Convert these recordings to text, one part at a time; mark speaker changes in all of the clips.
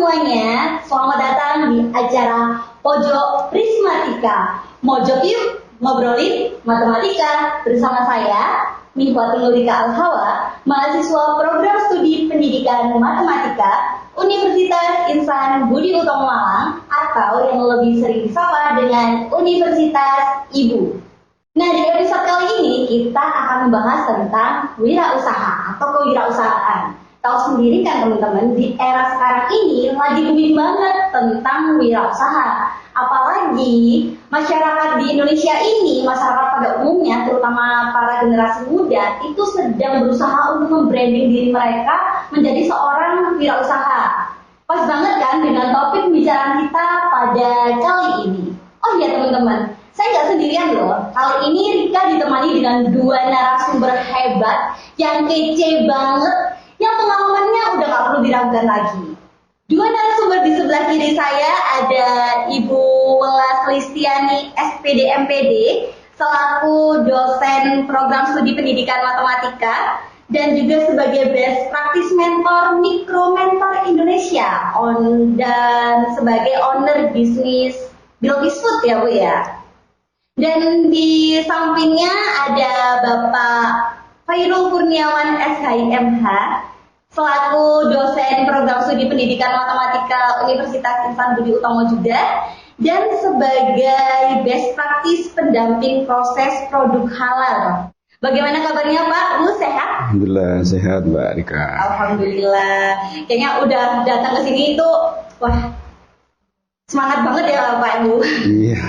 Speaker 1: semuanya, selamat datang di acara Pojok Prismatika. Mojok yuk, ngobrolin matematika bersama saya, Mihwatul Nurika Al-Hawa, mahasiswa program studi pendidikan matematika Universitas Insan Budi Utomo Malang, atau yang lebih sering disapa dengan Universitas Ibu. Nah, di episode kali ini kita akan membahas tentang wirausaha atau kewirausahaan. Tahu sendiri kan teman-teman, di era sekarang ini lagi booming banget tentang wirausaha. Apalagi masyarakat di Indonesia ini, masyarakat pada umumnya, terutama para generasi muda, itu sedang berusaha untuk membranding diri mereka menjadi seorang wirausaha. Pas banget kan dengan topik pembicaraan kita pada kali ini. Oh iya teman-teman, saya nggak sendirian loh. Kali ini Rika ditemani dengan dua narasumber hebat yang kece banget, yang pengalamannya udah gak perlu diragukan lagi. Dua narasumber di sebelah kiri saya ada Ibu Welas Listiani, SPD MPD, selaku dosen program studi pendidikan matematika, dan juga sebagai best practice mentor Mikro Mentor Indonesia, dan sebagai owner bisnis Bilkis Food ya Bu ya. Dan di sampingnya ada Bapak Khairul Kurniawan SHIMH, selaku dosen program studi pendidikan matematika Universitas Insan Budi Utomo juga, dan sebagai best practice pendamping proses produk halal. Bagaimana kabarnya Pak? Bu sehat?
Speaker 2: Alhamdulillah sehat Mbak Rika.
Speaker 1: Alhamdulillah. Kayaknya udah datang ke sini itu, wah semangat banget ya Pak Bu.
Speaker 2: Iya.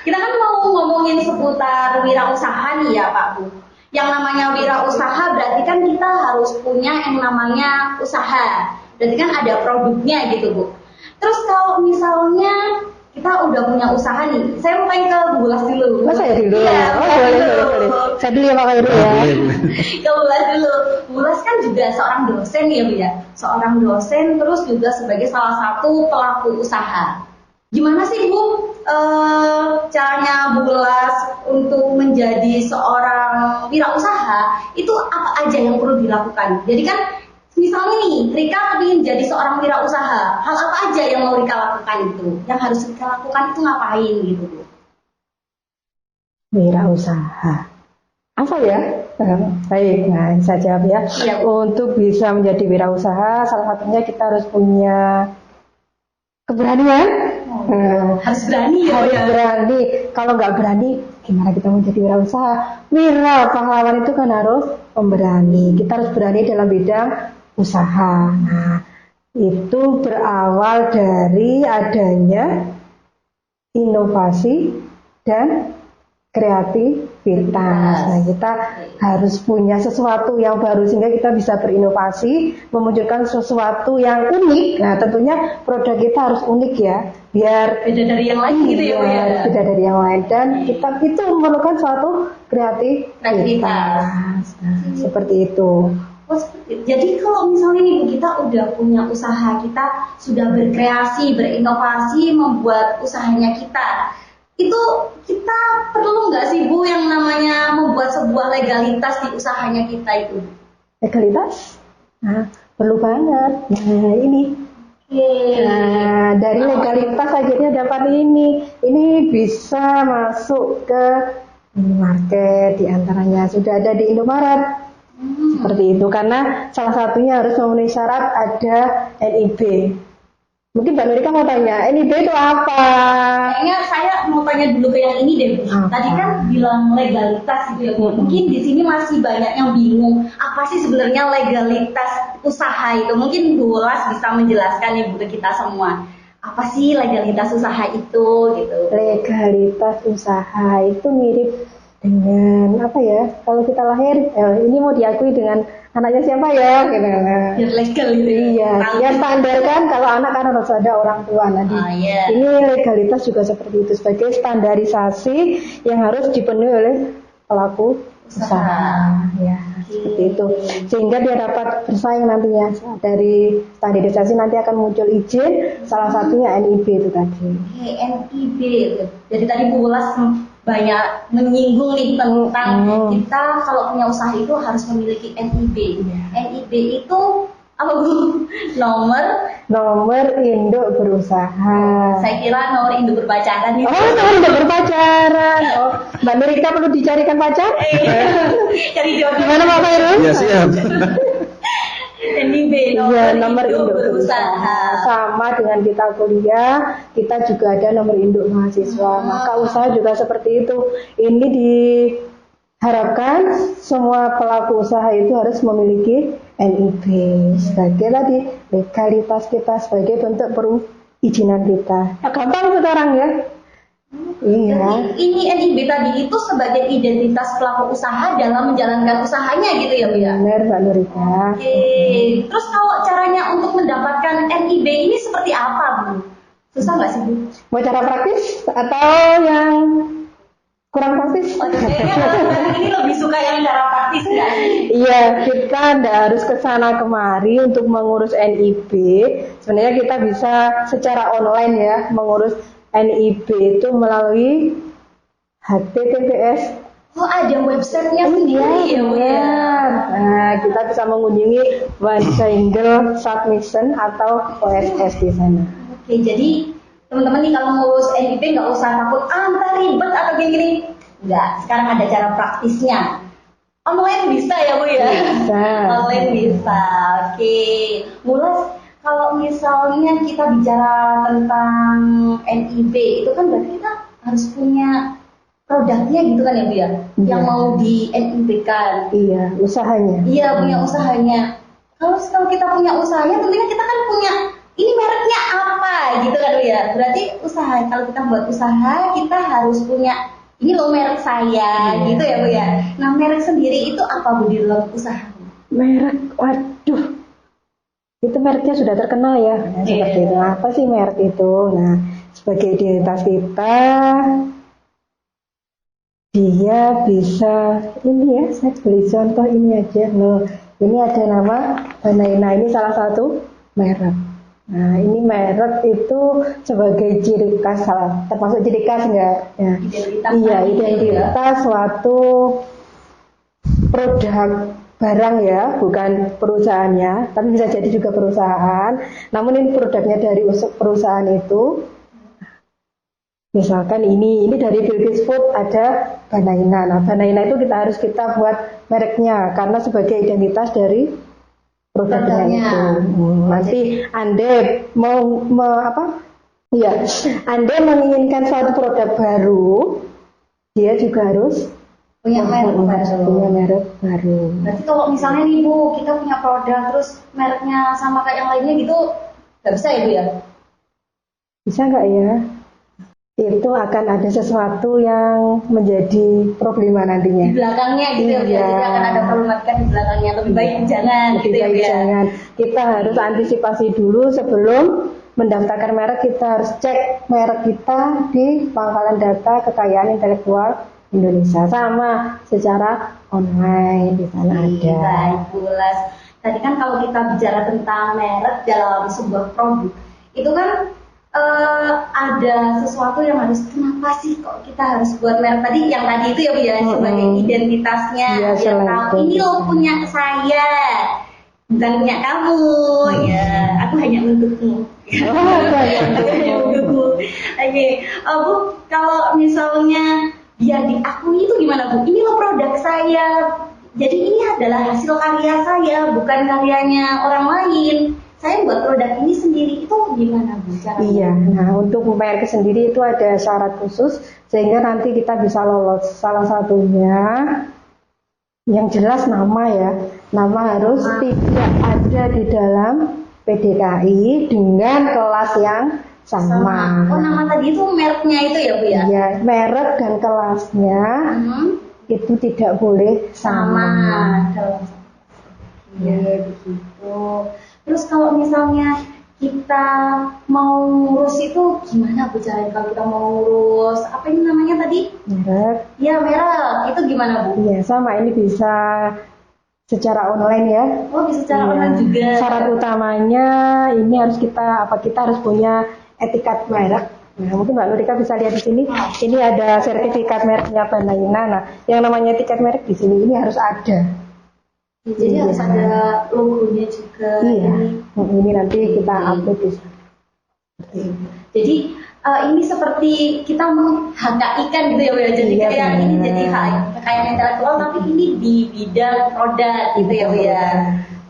Speaker 1: Kita kan mau ngomongin seputar wirausaha nih ya Pak Bu. Yang namanya wirausaha berarti kan kita harus punya yang namanya usaha. Berarti kan ada produknya gitu Bu. Terus kalau misalnya kita udah punya usaha nih, saya mau tanya ke Bu Welas dulu.
Speaker 3: Saya dulu.
Speaker 1: Iya,
Speaker 3: boleh. Saya dulu ya Pak Khairul ya.
Speaker 1: Ke Bu Welas dulu. Bu Welas kan juga seorang dosen ya Bu ya. Seorang dosen terus juga sebagai salah satu pelaku usaha. Gimana sih Bu caranya Bu Welas untuk menjadi seorang wirausaha? Itu apa aja yang perlu dilakukan? Jadi kan misalnya nih Rika ingin jadi seorang wirausaha, hal apa aja yang mau Rika lakukan itu? Yang harus Rika lakukan itu ngapain gitu Bu?
Speaker 3: Wirausaha apa ya? Baik, nah saya jawab ya. Untuk bisa menjadi wirausaha, salah satunya kita harus punya keberanian.
Speaker 1: Harus berani ya.
Speaker 3: Harus berani. Kalau nggak berani, gimana kita menjadi wirausaha? Wira pahlawan itu kan harus pemberani. Kita harus berani dalam bidang usaha. Nah, itu berawal dari adanya inovasi dan kreativitas. Nah, kita harus punya sesuatu yang baru sehingga kita bisa berinovasi, memunculkan sesuatu yang unik. Nah, tentunya produk kita harus unik ya, biar
Speaker 1: beda dari yang lain gitu ya Bu ya.
Speaker 3: Beda dari yang lain, dan kita itu memerlukan suatu kreativitas. Nah, seperti itu.
Speaker 1: Jadi kalau misalnya nih Bu, kita udah punya usaha, kita sudah berkreasi, berinovasi, membuat usahanya kita. Itu kita perlu nggak sih Bu yang namanya membuat sebuah legalitas di usahanya kita itu?
Speaker 3: Legalitas? Nah, perlu banget. Nah, ini. Nah, dari legalitas akhirnya dapat ini. Ini bisa masuk ke minimarket, diantaranya sudah ada di Indomaret. Seperti itu, karena salah satunya harus memenuhi syarat ada NIB. Mungkin Mbak Nurika mau tanya, NIB itu apa?
Speaker 1: Kayaknya saya mau tanya dulu ke yang ini deh Bu. Tadi kan bilang legalitas gitu ya Bu. Mungkin di sini masih banyak yang bingung, apa sih sebenarnya legalitas usaha itu? Mungkin Bu Welas bisa menjelaskan ya Bu ke kita semua. Apa sih legalitas usaha itu gitu?
Speaker 3: Legalitas usaha itu mirip dengan apa ya? Kalau kita lahir, ini mau diakui dengan anaknya siapa ya? Gitu.
Speaker 1: Biar legal gitu.
Speaker 3: Iya, ya standar kan kalau anak kan harus ada orang tua. Nah, ini legalitas juga seperti itu, sebagai standarisasi yang harus dipenuhi oleh pelaku usaha. Ya, seperti itu. Sehingga dia dapat bersaing nantinya. Dari standarisasi nanti akan muncul izin, salah satunya NIB itu tadi.
Speaker 1: NIB. Jadi tadi Bu Welas banyak menyinggung nih tentang kita kalau punya usaha itu harus memiliki NIB. NIB itu Apa Bu?
Speaker 3: Nomor induk berusaha.
Speaker 1: Saya kira nomor induk berpacaran itu.
Speaker 3: Oh, nomor induk berpacaran. Oh, Mbak Nurika perlu dicarikan pacar?
Speaker 1: Cari jodoh.
Speaker 3: Gimana Pak Khairul?
Speaker 2: Ya siap.
Speaker 1: NIB,
Speaker 3: Iya, nomor induk berusaha. Sama dengan kita kuliah, kita juga ada nomor induk mahasiswa. Maka usaha juga seperti itu. Ini diharapkan semua pelaku usaha itu harus memiliki NIB sebagai tadi legalitas kita, sebagai bentuk perizinan kita. Ya, gampang sekarang ya. Iya.
Speaker 1: Jadi ini NIB tadi itu sebagai identitas pelaku usaha dalam menjalankan usahanya gitu ya Bu ya?
Speaker 3: Benar Mbak Nurika.
Speaker 1: Oke. Terus kalau caranya untuk mendapatkan NIB ini seperti apa Bu? Susah nggak sih Bu?
Speaker 3: Mau cara praktis atau yang kurang praktis?
Speaker 1: Oh, kayaknya ini lebih suka yang cara praktis ya?
Speaker 3: Iya, kita tidak harus ke sana kemari untuk mengurus NIB. Sebenarnya kita bisa secara online ya mengurus NIB itu melalui HTTPS.
Speaker 1: Oh, ada websitenya sendiri ya Bu ya?
Speaker 3: Benar. Nah, kita bisa mengunjungi One Single Submission atau OSS di sana.
Speaker 1: Oke, jadi teman-teman nih kalau ngurus NIB nggak usah takut ntar ribet atau gini-gini. Enggak, sekarang ada cara praktisnya. Online bisa ya Bu ya?
Speaker 3: Bisa.
Speaker 1: Online bisa. Oke. Mulai kalau misalnya kita bicara tentang NIB itu kan berarti kita harus punya produknya gitu kan ya Bu ya? Yang mau di NIB-kan.
Speaker 3: Iya, usahanya.
Speaker 1: Iya, punya usahanya. Kalau kita punya usahanya tentunya kita kan punya ini mereknya apa gitu kan Bu ya? Berarti usaha, kalau kita buat usaha kita harus punya ini loh merek saya gitu ya Bu ya? Nah merek sendiri itu apa Bu di dalam usaha?
Speaker 3: Merek, waduh, itu mereknya sudah terkenal ya. Nah, seperti itu. Apa sih merek itu? Nah, sebagai identitas kita, dia bisa ini ya. Saya beli contoh ini aja loh. Ini ada nama Banaina, ini salah satu merek. Nah, ini merek itu sebagai ciri khas, termasuk ciri khas enggak? Ya.
Speaker 1: Identitas.
Speaker 3: Iya, identitas suatu produk barang ya, bukan perusahaannya, tapi bisa jadi juga perusahaan. Namun ini produknya dari perusahaan itu. Misalkan ini dari Bilqis Food ada Banaina. Nah, Banaina itu kita buat mereknya karena sebagai identitas dari produknya itu. Nanti Anda Anda menginginkan suatu produk baru, dia juga harus
Speaker 1: punya merek
Speaker 3: baru.
Speaker 1: Berarti kalau misalnya nih Bu, kita punya produk terus mereknya sama kayak yang lainnya gitu, nggak bisa ya Bu ya?
Speaker 3: Bisa nggak ya? Itu akan ada sesuatu yang menjadi problema nantinya.
Speaker 1: Di belakangnya gitu ya, jadi akan ada problematika di belakangnya. Lebih baik jangan gitu ya.
Speaker 3: Jangan. Kita harus antisipasi dulu sebelum mendaftarkan merek. Kita harus cek merek kita di Pangkalan Data Kekayaan Intelektual Indonesia, sama secara online di sana ada.
Speaker 1: Baik, Bu Las. Tadi kan kalau kita bicara tentang merek dalam sebuah produk, itu kan ada sesuatu yang harus, kenapa sih kok kita harus buat merek tadi? Yang tadi itu ya Bu ya, sebagai identitasnya,
Speaker 3: ya,
Speaker 1: biar tahu ini loh punya saya, bukan punya kamu. Ya, aku hanya untukmu. Untukmu. Oke, Bu, kalau misalnya biar diakui itu gimana Bu? Ini loh produk saya. Jadi ini adalah hasil karya saya, bukan karyanya orang lain. Saya buat produk ini sendiri, itu gimana Bu caranya?
Speaker 3: Iya, nah untuk merek sendiri itu ada syarat khusus sehingga nanti kita bisa lolos. Salah satunya yang jelas nama ya. Nama harus tidak ada di dalam PDKI dengan kelas yang sama.
Speaker 1: Oh, nama tadi itu mereknya itu ya Bu ya?
Speaker 3: Iya, merek dan kelasnya itu tidak boleh sama.
Speaker 1: Iya, begitu. Terus kalau misalnya kita mau ngurus itu gimana Bu caranya kalau kita mau ngurus apa ini namanya tadi?
Speaker 3: Merek.
Speaker 1: Ya, merek. Itu gimana Bu?
Speaker 3: Iya, sama, ini bisa secara online ya.
Speaker 1: Oh, bisa secara online juga.
Speaker 3: Syarat utamanya ini kita harus punya etikat merek. Nah, mungkin Mbak Nurika bisa lihat di sini. Ini ada sertifikat mereknya Banaina. Nah, yang namanya etiket merek di sini ini harus ada.
Speaker 1: Jadi
Speaker 3: Iya.
Speaker 1: harus ada logonya juga.
Speaker 3: Iya.
Speaker 1: Ini.
Speaker 3: Ini nanti kita upload di sana.
Speaker 1: Jadi ini seperti kita menghakak ikan gitu ya Bu ya. Jadi
Speaker 3: Iya,
Speaker 1: kayak
Speaker 3: benar.
Speaker 1: ini jadi kekayaan intelektual tapi ini di bidang produk gitu ya Bu ya.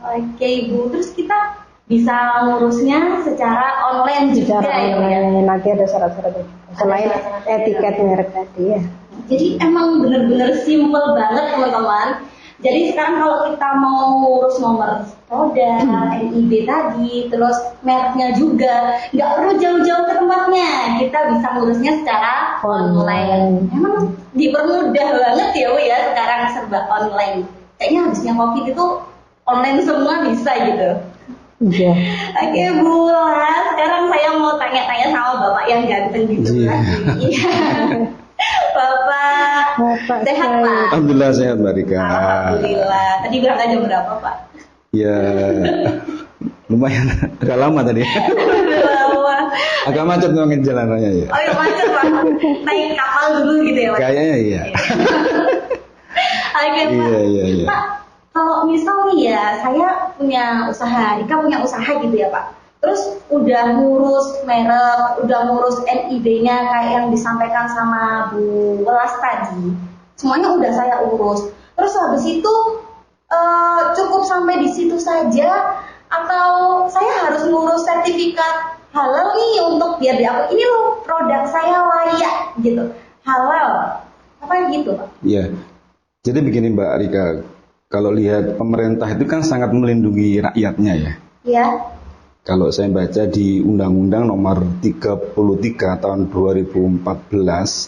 Speaker 1: Oke Bu, terus kita bisa ngurusnya secara online juga
Speaker 3: Secara
Speaker 1: ya Bu ya.
Speaker 3: online nanti ada syarat-syaratnya. Selain
Speaker 1: syarat-syaratnya.
Speaker 3: etiket merek tadi ya.
Speaker 1: Jadi emang bener-bener simple banget teman-teman. Jadi sekarang kalau kita mau ngurus nomor produk, NIB tadi, terus mereknya juga, nggak perlu jauh-jauh ke tempatnya. Kita bisa ngurusnya secara online. Emang dipermudah banget ya Bu ya sekarang serba online. Kayaknya habisnya COVID itu online semua bisa gitu.
Speaker 3: Iya.
Speaker 1: Oke Bu Lola, sekarang saya mau tanya-tanya sama Bapak yang ganteng di sebelah sini. Bapak sehat
Speaker 3: saya.
Speaker 1: Pak?
Speaker 2: Alhamdulillah sehat Mbak Rika.
Speaker 1: Alhamdulillah. Tadi berangkat jam berapa Pak?
Speaker 2: Ya lumayan agak lama tadi.
Speaker 1: Lama.
Speaker 2: Agak macet memang jalanannya ya.
Speaker 1: Oh ya macet Pak. Naik kapal dulu gitu ya Pak?
Speaker 2: Kayaknya iya.
Speaker 1: Oke Pak.
Speaker 2: Iya.
Speaker 1: Pak, kalau misal nih ya, saya punya usaha, Rika punya usaha gitu ya Pak. Terus udah ngurus merek, udah ngurus NIB-nya kayak yang disampaikan sama Bu Welas tadi. Semuanya udah saya urus. Terus habis itu cukup sampai di situ saja atau saya harus ngurus sertifikat halal nih untuk biar diakui ini loh produk saya layak gitu. Halal. Apa gitu Pak?
Speaker 2: Iya. Jadi begini Mbak Rika, kalau lihat pemerintah itu kan sangat melindungi rakyatnya ya.
Speaker 1: Ya.
Speaker 2: Kalau saya baca di Undang-Undang Nomor 33 Tahun 2014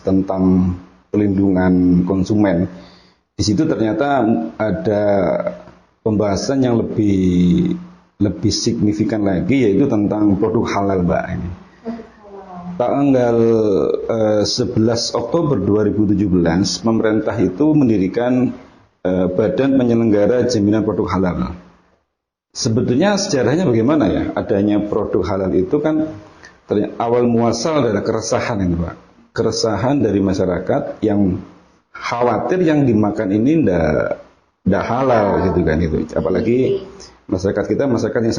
Speaker 2: tentang pelindungan konsumen, di situ ternyata ada pembahasan yang lebih signifikan lagi, yaitu tentang produk halal, Mbak. Ini. Tanggal 11 Oktober 2017, pemerintah itu mendirikan Badan Penyelenggara Jaminan Produk Halal. Sebetulnya sejarahnya bagaimana ya? Adanya produk halal itu kan awal muasal adalah keresahan ini, Pak. Keresahan dari masyarakat yang khawatir yang dimakan ini ndak halal gitu kan itu. Apalagi masyarakat kita masyarakat yang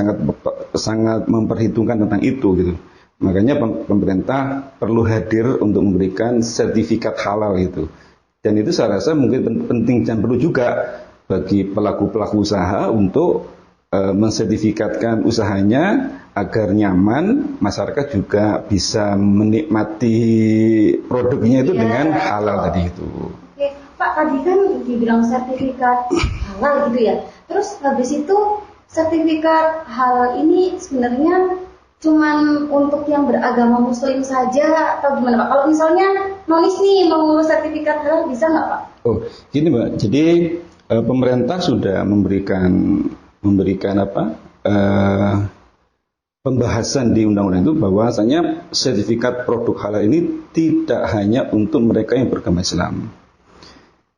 Speaker 2: sangat memperhitungkan tentang itu gitu. Makanya pemerintah perlu hadir untuk memberikan sertifikat halal itu. Dan itu saya rasa mungkin penting dan perlu juga bagi pelaku-pelaku usaha untuk mensertifikatkan usahanya agar nyaman, masyarakat juga bisa menikmati produknya itu dengan halal tadi itu.
Speaker 1: Oke, Pak tadi kan dibilang sertifikat halal gitu ya. Terus habis itu sertifikat halal ini sebenarnya cuman untuk yang beragama muslim saja atau gimana Pak? Kalau misalnya nonis nih mau ngurus sertifikat halal bisa nggak Pak?
Speaker 2: Oh, gini Mbak. Jadi pemerintah sudah memberikan pembahasan di undang-undang itu bahwasanya sertifikat produk halal ini tidak hanya untuk mereka yang beragama Islam.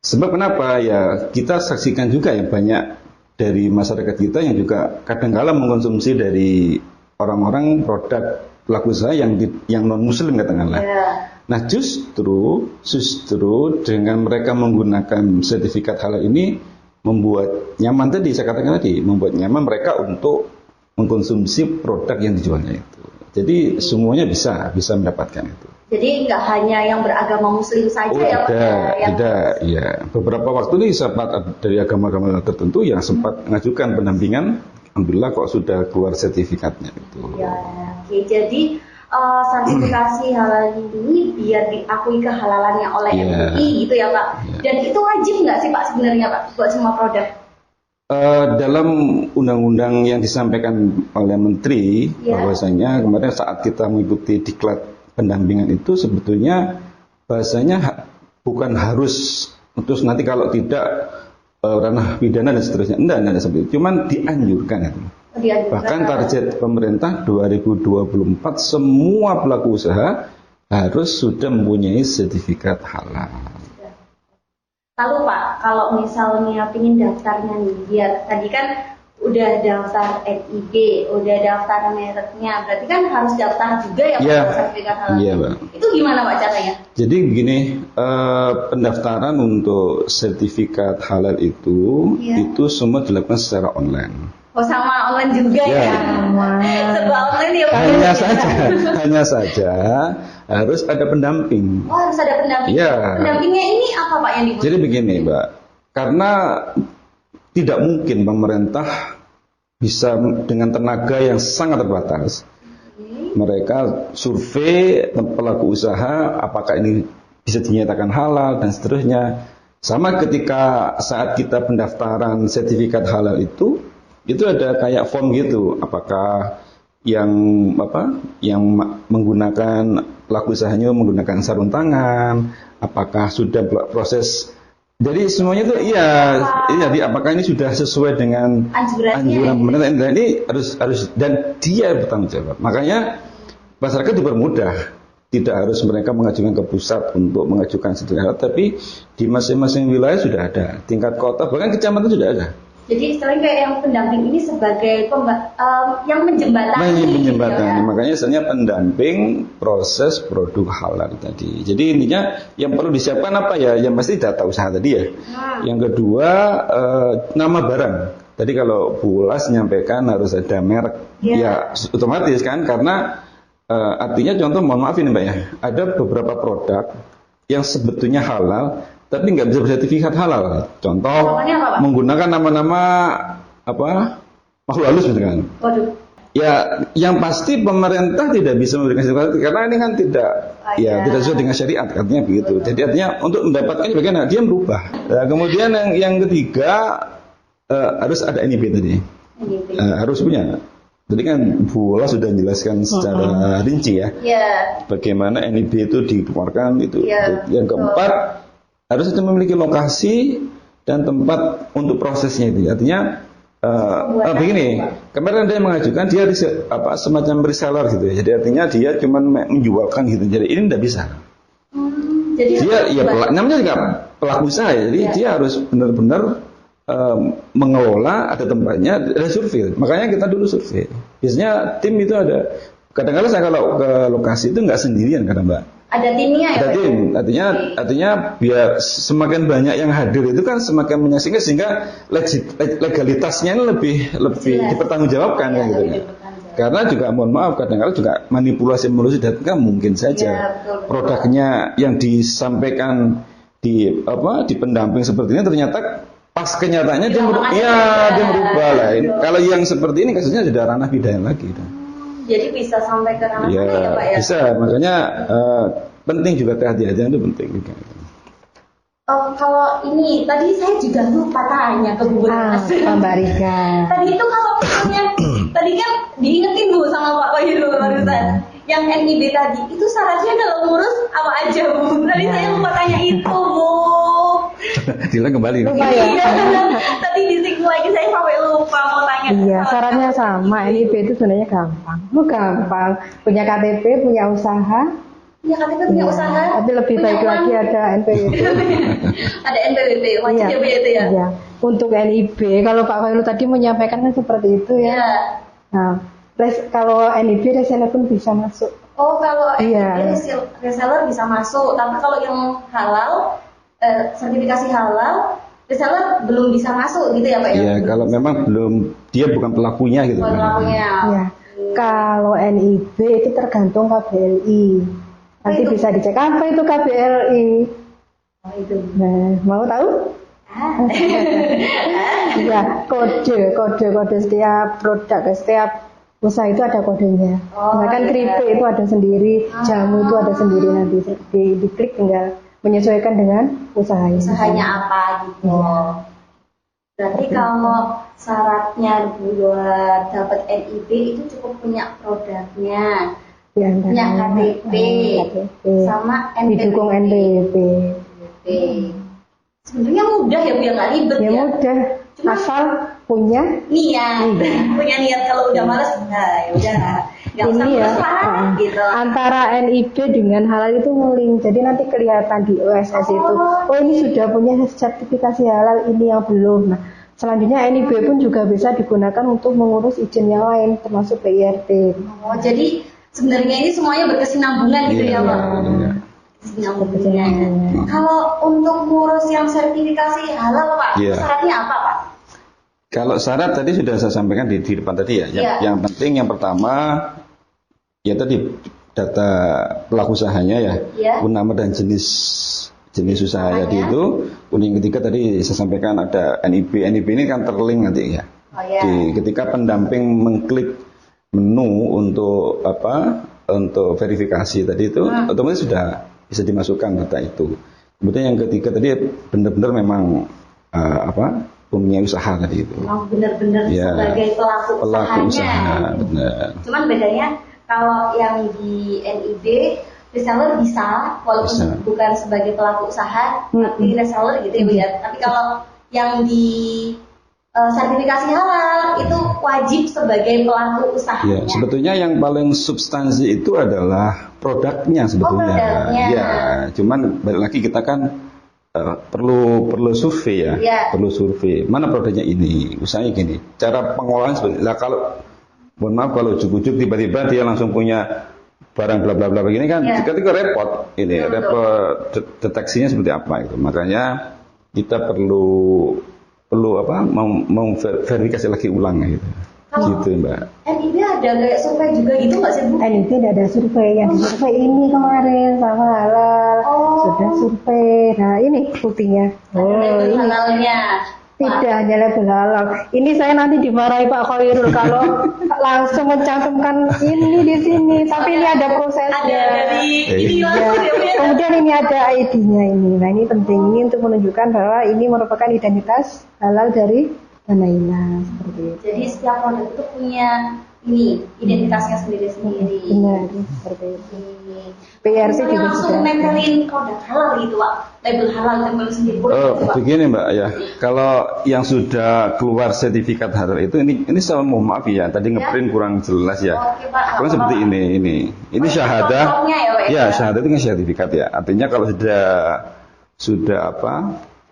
Speaker 2: Sebab kenapa ya kita saksikan juga ya banyak dari masyarakat kita yang juga kadang-kala mengkonsumsi dari orang-orang produk pelaku usaha yang non muslim katakanlah.
Speaker 1: Ya.
Speaker 2: Nah justru dengan mereka menggunakan sertifikat halal ini membuat nyaman tadi, saya katakan tadi, membuat nyaman mereka untuk mengkonsumsi produk yang dijualnya itu. Jadi semuanya bisa mendapatkan itu.
Speaker 1: Jadi nggak hanya yang beragama muslim saja ya Pak?
Speaker 2: Tidak, ya. Beberapa waktu ini sempat dari agama-agama tertentu yang sempat mengajukan pendampingan, alhamdulillah kok sudah keluar sertifikatnya itu.
Speaker 1: Ya, oke. Jadi sertifikasi halal ini biar diakui kehalalannya oleh MUI gitu ya Pak. Dan itu wajib nggak sih Pak sebenarnya Pak buat semua produk?
Speaker 2: Dalam undang-undang yang disampaikan oleh Menteri, bahwasanya kemarin saat kita mengikuti diklat pendampingan itu sebetulnya bahasanya bukan harus terus nanti kalau tidak ranah pidana dan seterusnya. Enggak seperti itu. Cuman dianjurkan itu. Bahkan target pemerintah 2024 semua pelaku usaha harus sudah mempunyai sertifikat halal.
Speaker 1: Lalu Pak, kalau misalnya pingin daftarnya nih, biar tadi kan udah daftar NIB, udah daftar mereknya, berarti kan harus daftar juga ya Pak,
Speaker 2: Iya.
Speaker 1: sertifikat halal.
Speaker 2: Iya, Pak.
Speaker 1: Itu gimana Pak caranya?
Speaker 2: Jadi begini, pendaftaran untuk sertifikat halal itu semua dilakukan secara online.
Speaker 1: Oh sama online juga
Speaker 2: Ya.
Speaker 1: ya? Serba online ya Pak?
Speaker 2: Hanya saja harus ada pendamping.
Speaker 1: Oh harus ada pendamping.
Speaker 2: Iya.
Speaker 1: Pendampingnya ini apa Pak yang dibutuhkan?
Speaker 2: Jadi begini, Mbak, karena tidak mungkin pemerintah bisa dengan tenaga yang sangat terbatas. Mereka survei pelaku usaha apakah ini bisa dinyatakan halal dan seterusnya. Sama ketika saat kita pendaftaran sertifikat halal itu ada kayak form gitu, apakah yang menggunakan pelaku usahanya menggunakan sarung tangan, apakah sudah proses. Jadi semuanya itu jadi apakah ini sudah sesuai dengan anjuran pemerintah. Ini harus dan dia bertanggung jawab. Makanya masyarakat dipermudah, tidak harus mereka mengajukan ke pusat untuk mengajukan sertifikat, tapi di masing-masing wilayah sudah ada, tingkat kota bahkan kecamatan sudah ada.
Speaker 1: Jadi istilahnya kayak yang pendamping ini sebagai yang menjembatani.
Speaker 2: Menjembatani. Makanya istilahnya pendamping proses produk halal tadi. Jadi intinya yang perlu disiapkan apa ya? Yang pasti data usaha tadi ya. Yang kedua nama barang. Tadi kalau Bu Ulas menyampaikan harus ada merek, ya otomatis kan karena artinya contoh mohon maaf ini Mbak ya, ada beberapa produk yang sebetulnya halal tapi nggak bisa bersertifikat halal. Contoh menggunakan nama-nama makhluk halus misalkan.
Speaker 1: Waduh.
Speaker 2: Ya, yang pasti pemerintah tidak bisa memberikan sertifikat karena ini kan tidak sesuai dengan syariat, artinya begitu. Jadi artinya untuk mendapatkan bagaimana dia merubah. Nah, kemudian yang ketiga harus ada NIB tadi. Harus punya. Tadi kan Bu Ola sudah menjelaskan secara rinci ya. Bagaimana NIB itu dikeluarkan itu. Yang keempat harus memiliki lokasi dan tempat untuk prosesnya itu. Artinya begini, kemarin dia mengajukan dia semacam reseller gitu ya. Jadi artinya dia cuma menjualkan gitu. Jadi ini tidak bisa.
Speaker 1: Jadi
Speaker 2: dia namanya juga pelaku usaha ya. Jadi dia harus benar-benar mengelola, ada tempatnya, ada survei. Makanya kita dulu survei. Biasanya tim itu ada. Kadang-kadang saya kalau ke lokasi itu nggak sendirian kadang Mbak.
Speaker 1: Ada timnya ya.
Speaker 2: Ada tim. Artinya biar semakin banyak yang hadir itu kan semakin menyaksikan sehingga legalitasnya ini lebih dipertanggungjawabkan kan gitu kan. Karena juga mohon maaf kadang-kadang juga manipulasi data kan mungkin saja produknya yang disampaikan di pendamping seperti ini ternyata pas kenyataannya dia merubah lah. Kalau yang seperti ini kasusnya sudah ranah pidana lagi.
Speaker 1: Jadi bisa sampai ke ranah ya Pak ya?
Speaker 2: Bisa, makanya penting juga kehati-hatian itu penting juga.
Speaker 1: Kalau ini tadi saya juga lupa tanya ke Bu Mas.
Speaker 3: Mbak Rika.
Speaker 1: Tadi itu kalau misalnya tadi kan diingetin Bu sama Pak Wahyu barusan. Yang NIB tadi itu syaratnya kalau ngurus apa aja Bu? Tadi saya lupa tanya itu Bu.
Speaker 2: Diulang kembali.
Speaker 3: Lupa ya?
Speaker 1: Tadi disinggung lagi saya sampai lupa mau tanya.
Speaker 3: Iya, syaratnya sama. NIB itu sebenarnya gampang. Gampang. Punya KTP, punya usaha.
Speaker 1: Punya KTP, punya usaha.
Speaker 3: Tapi lebih baik lagi ada NPWP.
Speaker 1: Ada NPWP, wajib ya Bu itu ya?
Speaker 3: Iya. Untuk NIB, kalau Pak Khairul tadi menyampaikan kan seperti itu ya. Nah, kalau NIB reseller pun bisa masuk.
Speaker 1: Oh, kalau NIB reseller bisa masuk. Tapi kalau yang halal, sertifikasi halal, reseller belum bisa masuk gitu ya Pak ya?
Speaker 2: Iya, kalau memang dia bukan pelakunya gitu.
Speaker 1: Bukan pelakunya.
Speaker 3: Iya. Kalau NIB itu tergantung KBLI. Nanti bisa dicek apa itu KBLI.
Speaker 1: Itu.
Speaker 3: Nah, mau tahu? Ya, kode setiap produk, setiap usaha itu ada kodenya. Misalkan keripik itu ada sendiri, jamu itu ada sendiri, nanti diklik tinggal menyesuaikan dengan usahanya.
Speaker 1: Usahanya apa gitu. Berarti kalau syaratnya buat dapat NIB itu cukup punya produknya, punya KTP, sama NPWP.
Speaker 3: Didukung NPWP.
Speaker 1: Sebenarnya mudah ya Bu, ya nggak ribet ya.
Speaker 3: Mudah, asal punya
Speaker 1: niat. Punya niat. Kalau udah malas, nah ya udah. Nggak usah ngurus lah, gitu.
Speaker 3: Antara NIB dengan halal itu ngeling, jadi nanti kelihatan di OSS itu. Oh ini sudah punya sertifikasi halal, ini yang belum. Nah Selanjutnya NIB pun juga bisa digunakan untuk mengurus izin yang lain termasuk PIRT.
Speaker 1: Oh, jadi sebenarnya ini semuanya berkesinambungan gitu ya, Pak?
Speaker 2: Iya.
Speaker 1: Kesinambungan. Kalau untuk ngurus yang sertifikasi halal, Pak,
Speaker 2: Iya.
Speaker 1: syaratnya apa, Pak?
Speaker 2: Kalau syarat tadi sudah saya sampaikan di depan tadi ya. Yang penting yang pertama ya tadi data pelaku usahanya ya, nama dan jenis usaha tadi itu. Kemudian yang ketiga tadi saya sampaikan ada NIB. NIB ini kan terlink nanti ya. Ketika pendamping mengklik menu untuk untuk verifikasi tadi itu, otomatis sudah bisa dimasukkan data itu. Kemudian yang ketiga tadi benar-benar memang punya usaha tadi itu.
Speaker 1: Memang benar-benar sebagai pelaku usahanya.
Speaker 2: Benar.
Speaker 1: Cuman bedanya kalau yang di NIB reseller bisa, walaupun bukan sebagai pelaku usaha, tapi reseller gitu ya. Tapi kalau yang di sertifikasi halal itu wajib sebagai pelaku usahanya.
Speaker 2: Ya, sebetulnya yang paling substansi itu adalah produknya sebetulnya.
Speaker 1: Produknya.
Speaker 2: Ya, cuman balik lagi kita kan perlu survei ya. Perlu survei. Mana produknya ini? Usahanya gini. Cara pengolahan sebenarnya kalau mohon maaf kalau ujuk-ujuk tiba-tiba dia langsung punya barang bla bla bla begini kan ketika repot ini repot deteksinya seperti apa itu. Makanya kita perlu verifikasi lagi ulang gitu. Gitu Mbak.
Speaker 1: NIB ada kayak survei juga gitu nggak sih Bu?
Speaker 3: NIB tidak ada survei, yang disurvei ini kemarin sama halal sudah survei. Nah ini buktinya.
Speaker 1: Ini halalnya.
Speaker 3: Tidak hanya label halal. Ini saya nanti dimarahi Pak Khairul kalau langsung mencantumkan ini di sini. Tapi ini ada prosesnya.
Speaker 1: Ada dari
Speaker 3: Kemudian ini ada ID-nya ini. Nah ini penting ini untuk menunjukkan bahwa ini merupakan identitas halal dari Danaila seperti itu.
Speaker 1: Jadi setiap produk itu punya ini identitasnya sendiri-sendiri.
Speaker 3: Benar, seperti itu. PRC juga
Speaker 1: langsung
Speaker 3: sudah.
Speaker 1: nempelin produk halal gitu Pak, label halal tempel sendiri.
Speaker 2: Begini Mbak ya, kalau yang sudah keluar sertifikat halal itu ini saya mohon maaf ya, tadi ngeprint kurang jelas ya.
Speaker 1: Oke, Pak.
Speaker 2: Kurang seperti ini syahadah. Ya syahadah itu kan sertifikat ya. Artinya kalau sudah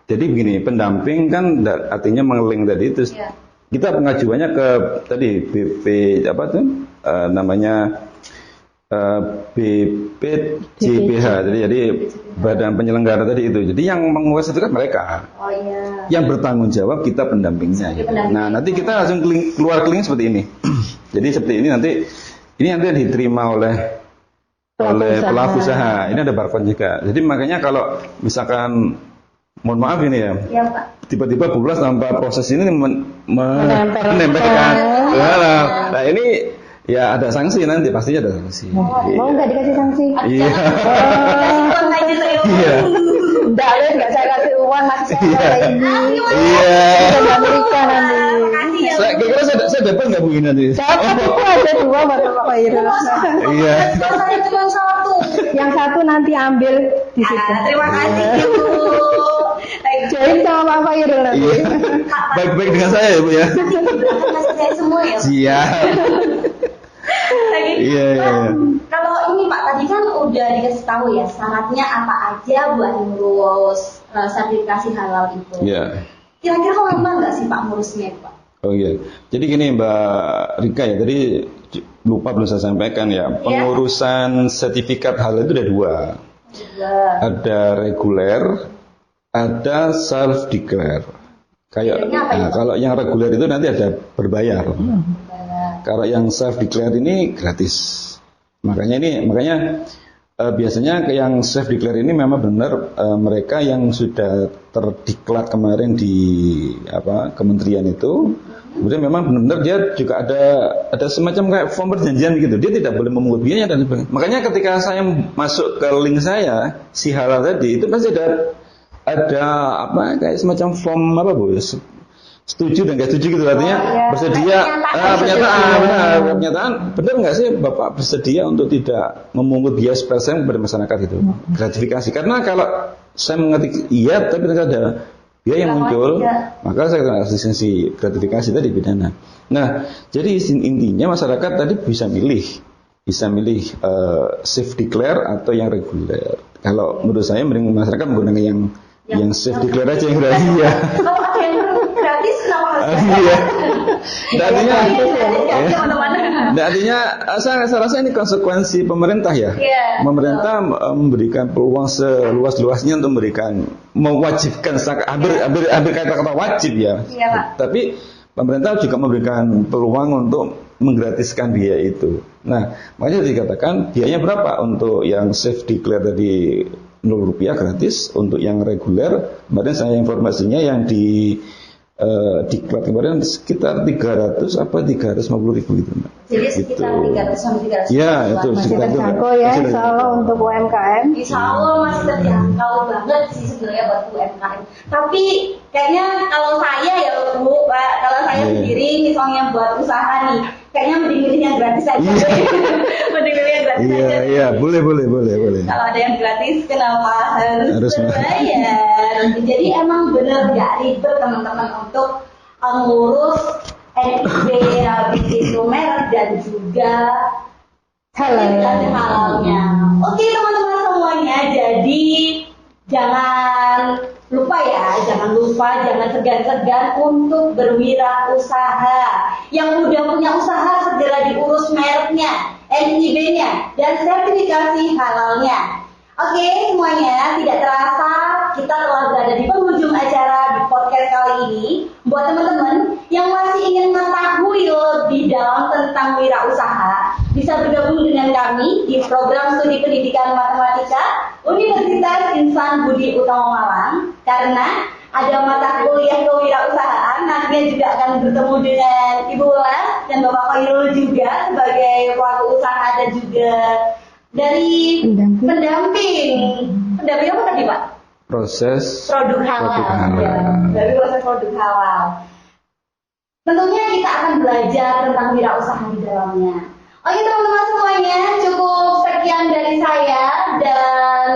Speaker 2: jadi begini, pendamping kan artinya mengeling tadi itu. Kita pengajuannya ke tadi BP namanya BPJBH, jadi badan penyelenggara tadi itu. Jadi yang mengurus itu kan mereka. Yang bertanggung jawab kita pendampingnya. Gitu. Nah nanti kita langsung keluar keling seperti ini. Jadi seperti ini nanti diterima oleh pelaku usaha. Ini ada barcode juga. Jadi makanya kalau misalkan mohon maaf ini ya, tiba-tiba bublas tanpa proses ini menempelkan. Nah ini ya ada sanksi nanti, pastinya ada sanksi.
Speaker 3: Mau nggak dikasih sanksi?
Speaker 2: Iya.
Speaker 3: Nggak saya kasih uang masih ini.
Speaker 2: Iya.
Speaker 3: Di Amerika nanti.
Speaker 2: Kira-kira saya dapat nggak begini nanti?
Speaker 3: Dapat itu ada 2 Bapak Khairul.
Speaker 2: Iya.
Speaker 1: Saya cuma 1.
Speaker 3: Yang 1 nanti ambil di situ.
Speaker 1: Terima kasih Bu.
Speaker 3: Join sama Pak Khairul nanti.
Speaker 2: Iya. Baik-baik dengan saya ya Bu ya.
Speaker 1: Kasih saya semua ya.
Speaker 2: Siap. Iya.
Speaker 1: Kalau ini Pak tadi kan udah dikasih tahu ya syaratnya apa aja buat ngurus sertifikasi halal itu.
Speaker 2: Iya.
Speaker 1: Kira-kira lama nggak sih Pak ngurusnya Pak?
Speaker 2: Oh iya. Jadi gini Mbak Rika ya, tadi belum saya sampaikan ya. Pengurusan sertifikat halal itu ada 2. Ada reguler, ada self declare. Kalau yang reguler itu nanti ada berbayar. Kalau yang self declare ini gratis. Makanya biasanya yang self declare ini memang benar mereka yang sudah terdiklat kemarin di kementerian itu. Kemudian memang benar dia juga ada semacam kayak form perjanjian gitu. Dia tidak boleh memungut biaya dan sebagainya. Makanya ketika saya masuk ke link saya si halal tadi itu pasti ada kayak semacam form Bu? Setuju dan nggak setuju gitu artinya bersedia pernyataan benar nggak sih Bapak bersedia untuk tidak memungut biaya 1% kepada masyarakat itu gratifikasi, karena kalau saya mengerti iya tapi ternyata ada biaya yang muncul maka saya kena asistensi gratifikasi tadi pidana. Nah jadi intinya masyarakat tadi bisa milih safe declare atau yang reguler. Kalau menurut saya mending masyarakat menggunakan yang safe declare aja yang gratis ya.
Speaker 1: Kalau ada yang gratis kenapa
Speaker 2: Iya. Nah, artinya,
Speaker 1: Kemana-mana.
Speaker 2: nah, artinya saya rasa ini konsekuensi pemerintah ya.
Speaker 1: Iya,
Speaker 2: Pemerintah memberikan peluang seluas-luasnya untuk mewajibkan, hampir kata-kata wajib ya.
Speaker 1: Iya, Pak.
Speaker 2: Tapi pemerintah juga memberikan peluang untuk menggratiskan biaya itu. Nah, makanya dikatakan biayanya berapa untuk yang safe declare tadi Rp0 gratis, untuk yang reguler kemarin saya informasinya yang di diklat kemarin sekitar 300 apa 350 ribu gitu, Mbak.
Speaker 1: Jadi sekitar 300 sampai 300.
Speaker 2: Ya, itu
Speaker 3: Masih
Speaker 2: sekitar itu.
Speaker 3: terjangkau ya, insya Allah untuk UMKM.
Speaker 1: Insya Allah masih terjangkau banget sih sebenarnya buat UMKM. Tapi kayaknya kalau saya ya Bu, Pak, kalau saya sendiri misalnya buat usaha nih, kayaknya mending milih yang gratis aja. Mending milih yang gratis aja.
Speaker 2: Iya, boleh.
Speaker 1: Kalau ada yang gratis, kenapa harus
Speaker 2: Harus
Speaker 1: berbayar? Jadi emang bener gak ribet teman-teman untuk ngurus NIB, habis itu merek dan juga halalnya. Oke teman-teman semuanya, jadi jangan lupa, jangan segan-segan untuk berwirausaha. Yang udah punya usaha segera diurus mereknya, NIB-nya, dan sertifikasi halalnya. Oke semuanya, tidak terasa kita telah berada di penghujung acara di podcast kali ini. Buat teman-teman yang masih ingin mengetahui lebih dalam tentang wirausaha, bisa bergabung dengan kami di program studi pendidikan matematika Universitas Insan Budi Utama Malang, karena ada mata kuliah kewirausahaan. Nantinya juga akan bertemu dengan Ibu Ulas dan Bapak Khairul juga sebagai pelaku usaha dan juga dari pendamping apa tadi Pak?
Speaker 2: Proses
Speaker 1: Produk halal. Ya, dari proses produk halal. Tentunya kita akan belajar tentang wirausaha di dalamnya. Oke teman-teman semuanya, cukup sekian dari saya dan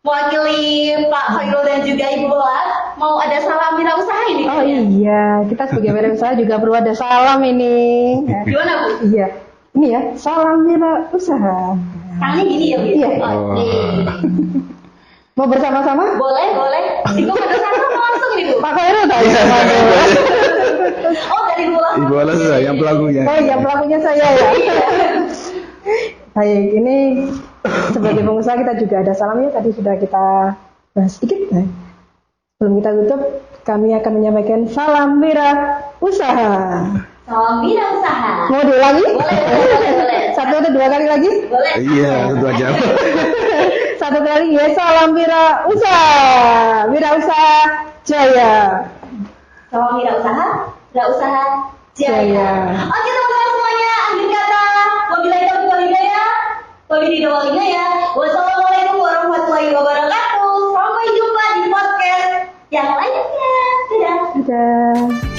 Speaker 1: mewakili Pak Khairul dan juga Ibu Ulas. Mau ada salam wirausaha ini?
Speaker 3: Oh iya, kita sebagai wirausaha juga perlu ada salam ini.
Speaker 1: Gimana Bu?
Speaker 3: Iya, ini ya, salam wirausaha.
Speaker 1: Tangannya gini ya Bu?
Speaker 3: Iya.
Speaker 1: Oke.
Speaker 3: Mau bersama-sama?
Speaker 1: Boleh. Dikomando sana langsung nih Bu?
Speaker 3: Pak Khairul tadi.
Speaker 1: Oh dari Bu Ulas.
Speaker 2: Ibu Alas yang pelakunya.
Speaker 3: Oh yang pelakunya saya ya. Baik, ini sebagai pengusaha kita juga ada salamnya. Tadi sudah kita bahas sedikit. Nah, sebelum kita tutup, kami akan menyampaikan salam wirausaha.
Speaker 1: Salam wirausaha.
Speaker 3: Mau diulangi?
Speaker 1: Boleh.
Speaker 3: Satu atau dua kali lagi?
Speaker 1: Boleh.
Speaker 2: Iya, tentu aja.
Speaker 3: Satu kali ya, salam wirausaha jaya.
Speaker 1: Salam wirausaha jaya. Oke teman-teman semuanya, akhir kata wabillahi taufiq wal hidayah. Wassalamualaikum warahmatullahi wabarakatuh. Sampai jumpa di podcast yang lainnya. Dadah.
Speaker 3: Dadah.